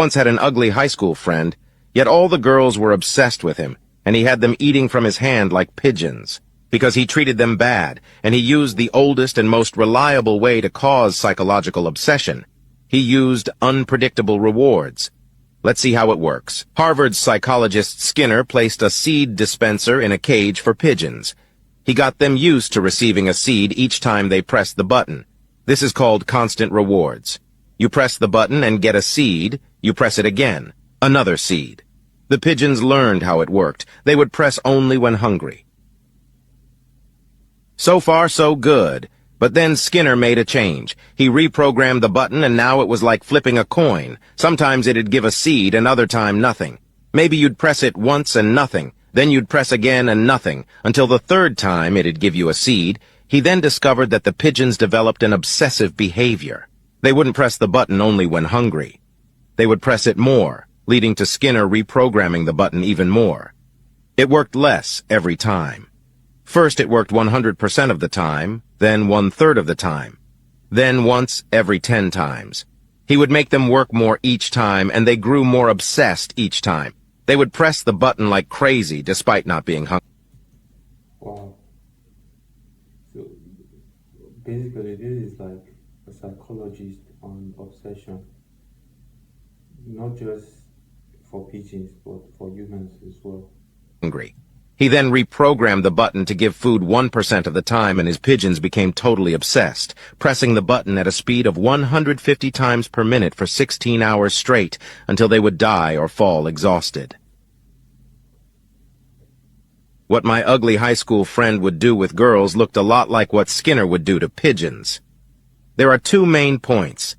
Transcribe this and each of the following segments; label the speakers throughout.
Speaker 1: Once had an ugly high school friend, yet all the girls were obsessed with him, and he had them eating from his hand like pigeons, because he treated them bad, and he used the oldest and most reliable way to cause psychological obsession. He used unpredictable rewards. Let's see how it works. Harvard's psychologist Skinner placed a seed dispenser in a cage for pigeons. He got them used to receiving a seed each time they pressed the button. This is called constant rewards. You press the button and get a seed, you press it again, another seed. The pigeons learned how it worked. They would press only when hungry. So far, so good. But then Skinner made a change. He reprogrammed the button, and now it was like flipping a coin. Sometimes it'd give a seed, and other time nothing. Maybe you'd press it once and nothing. Then you'd press again and nothing, until the third time it'd give you a seed. He then discovered that the pigeons developed an obsessive behavior. They wouldn't press the button only when hungry. They would press it more, leading to Skinner reprogramming the button even more. It worked less every time. First it worked 100% of the time, then 1/3 of the time, then once every 10 times. He would make them work more each time, and they grew more obsessed each time. They would press the button like crazy despite not being hungry.
Speaker 2: Wow. So basically this is like a psychologist on obsession, not just for pigeons, but for humans as well.
Speaker 1: He then reprogrammed the button to give food 1% of the time, and his pigeons became totally obsessed, pressing the button at a speed of 150 times per minute for 16 hours straight, until they would die or fall exhausted. What my ugly high school friend would do with girls looked a lot like what Skinner would do to pigeons. There are two main points.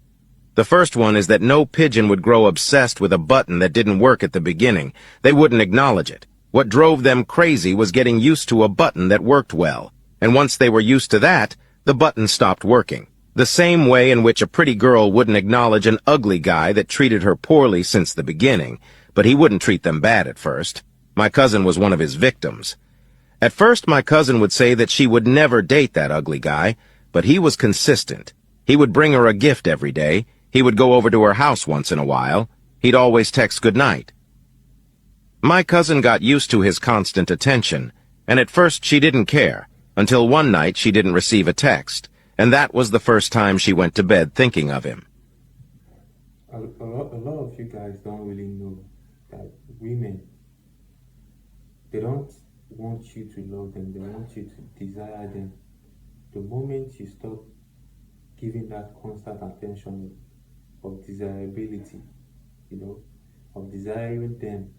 Speaker 1: The first one is that no pigeon would grow obsessed with a button that didn't work at the beginning. They wouldn't acknowledge it. What drove them crazy was getting used to a button that worked well, and once they were used to that, the button stopped working. The same way in which a pretty girl wouldn't acknowledge an ugly guy that treated her poorly since the beginning, but he wouldn't treat them bad at first. My cousin was one of his victims. At first, my cousin would say that she would never date that ugly guy, but he was consistent. He would bring her a gift every day. He would go over to her house once in a while. He'd always text good night. My cousin got used to his constant attention, and at first she didn't care, until one night she didn't receive a text, and that was the first time she went to bed thinking of him.
Speaker 2: A lot of you guys don't really know that women, they don't want you to love them, they want you to desire them. The moment you stop giving that constant attention of desirability, of desiring them,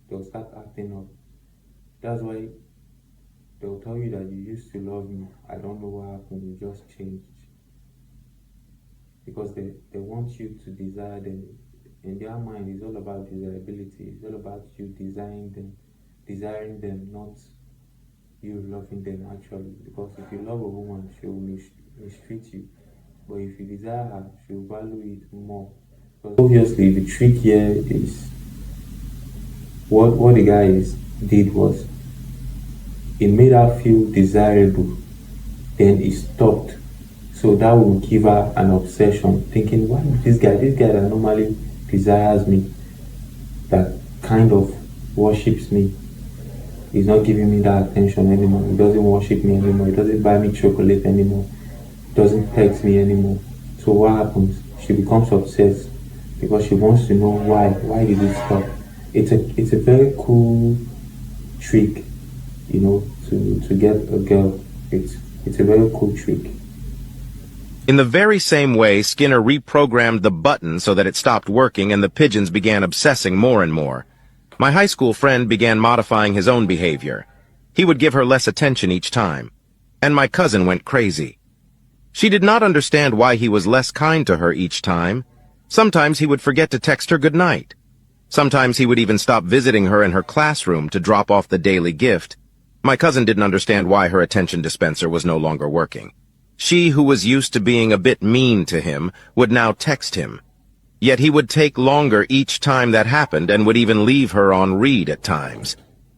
Speaker 2: they'll start acting up. That's why they'll tell you that you used to love me. I don't know what happened, you just changed. Because they want you to desire them. In their mind, it's all about desirability. It's all about you desiring them, not you loving them actually. Because if you love a woman, she will mistreat you. But if you desire her, she will value it more. Because obviously the trick here is what the guy did was, it made her feel desirable, then it stopped. So that will give her an obsession, thinking, why this guy that normally desires me, that kind of worships me, is not giving me that attention anymore. He doesn't worship me anymore. He doesn't buy me chocolate anymore. He doesn't text me anymore. So what happens? She becomes obsessed because she wants to know why. Why did it stop? It's a very cool trick, to get a girl. It's a very cool trick.
Speaker 1: In the very same way, Skinner reprogrammed the button so that it stopped working and the pigeons began obsessing more and more. My high school friend began modifying his own behavior. He would give her less attention each time. And my cousin went crazy. She did not understand why he was less kind to her each time. Sometimes he would forget to text her good night. Sometimes he would even stop visiting her in her classroom to drop off the daily gift. My cousin didn't understand why her attention dispenser was no longer working. She, who was used to being a bit mean to him, would now text him. Yet he would take longer each time that happened and would even leave her on read at times.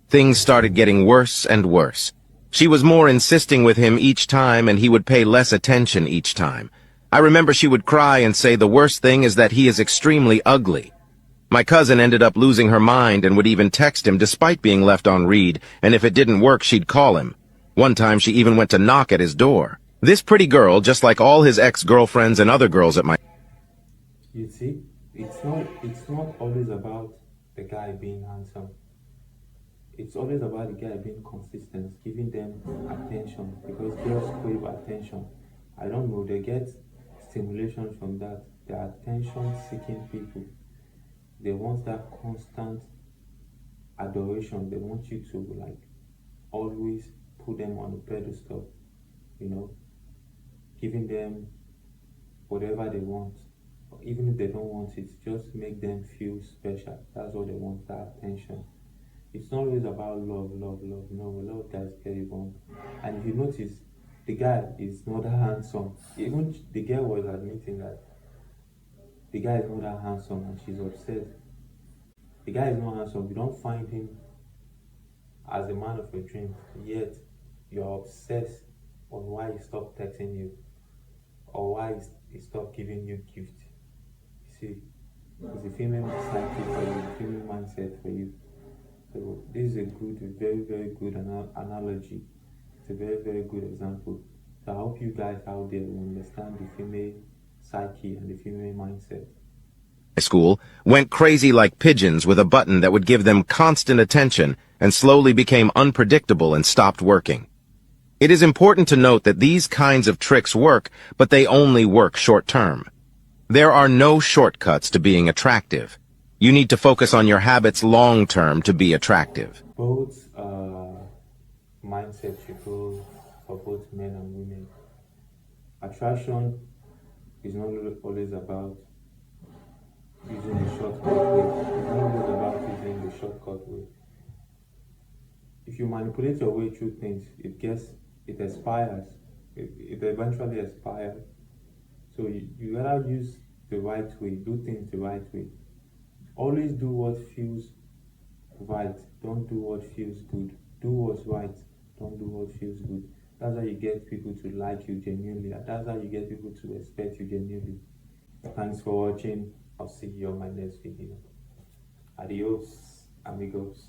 Speaker 1: Things started getting worse and worse. She was more insisting with him each time and he would pay less attention each time. I remember she would cry and say the worst thing is that he is extremely ugly. My cousin ended up losing her mind and would even text him despite being left on read, and if it didn't work, she'd call him. One time she even went to knock at his door. This pretty girl, just like all his ex-girlfriends and other girls at my...
Speaker 2: You see, it's not always about the guy being handsome. It's always about the guy being consistent, giving them attention because girls crave attention. I don't know, they get stimulation from that. They're attention seeking people. They want that constant adoration. They want you to like always put them on a pedestal, you know, giving them whatever they want. Even if they don't want it, just make them feel special. That's what they want, that attention. It's not always about love, love, love. No, a lot of guys get it wrong. And if you notice, the guy is not that handsome. Even the girl was admitting that the guy is not that handsome and she's upset. The guy is not handsome. You don't find him as a man of your dreams, yet you're obsessed on why he stopped texting you or why he stopped giving you gifts. You see, it's a female psyche for you, a female mindset for you. So this is a good, very, very good analogy. It's a very, very good example. So I hope you guys out there will understand the female psyche and the female mindset.
Speaker 1: School went crazy like pigeons with a button that would give them constant attention and slowly became unpredictable and stopped working. It is important to note that these kinds of tricks work, but they only work short-term. There are no shortcuts to being attractive. You need to focus on your habits long-term to be attractive.
Speaker 2: Both mindsets should go for both men and women. Attraction is not always about using the shortcut way. It's not always about using the shortcut way. If you manipulate your way through things, it expires. It eventually expires. So you gotta use the right way, do things the right way. Always do what feels right. Don't do what feels good. Do what's right. Don't do what feels good. That's how you get people to like you genuinely. That's how you get people to respect you genuinely. Thanks for watching. I'll see you on my next video. Adios, amigos.